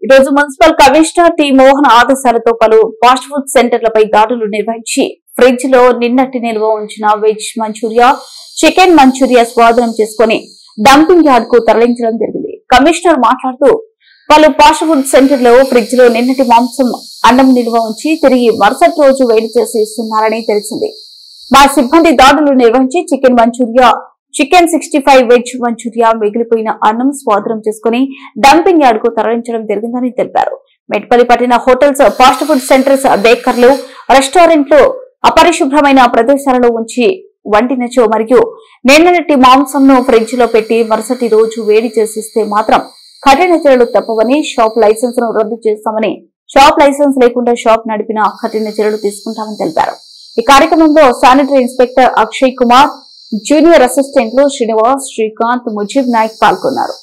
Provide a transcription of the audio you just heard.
ఈ రోజు municipal commissioner T Mohan ఆదేశాలతో పలు ఫాస్ట్ ఫుడ్ సెంటర్లపై దాడులు నిర్వహించి ఫ్రిడ్జ్ లో నిన్నటి నిల్వ ఉంచిన వెజ్ మంచూరియా, చికెన్ మంచూరియా స్వాధీనం చేసుకుని డంపింగ్ యార్డ్ కు తరలించడం జరిగింది. కమిషనర్ మాట్లాడుతూ పలు ఫాస్ట్ ఫుడ్ సెంటర్లో ఫ్రిడ్జ్ లో నిన్నటి మాంసం, అన్నం నిల్వ ఉంచి తిరిగి మరుసటి రోజు వేడి చేసి ఇస్తున్నారని తెలిసింది. మా సిబ్బంది దాడులు నిర్వహించి chicken Manchuria, chicken 65 veg Manchuria, మిగిలిపోయిన అన్నం స్వాధీనం చేసుకుని డంపింగ్ యార్డ్ కు తరలించడం జరిగిందని తెలిపారు. మెట్పల్లి పట్టిన హోటల్స్, ఫాస్ట్ ఫుడ్ సెంటర్స్, బేకర్లు, రెస్టారెంట్లు అపరిశుభ్రమైన ప్రదేశాలలో ఉంచి వండినచో మరియు నిన్నటి మాంసంను ఫ్రిడ్జ్ లో పెట్టి మరుసటి రోజు వేడి చేసిస్తే మాత్రం కఠిన చర్యలు తప్పవని, షాప్ లైసెన్స్ ను రద్దు చేస్తామని, షాప్ లైసెన్స్ లేకుండా షాప్ నడిపిన కఠిన చర్యలు తీసుకుంటామని తెలిపారు. ఈ కార్యక్రమంలో sanitary inspector Akshay Kumar, junior అసిస్టెంట్లు శ్రీనివాస్, శ్రీకాంత్, ముజీబ్ నాయక్ పాల్గొన్నారు.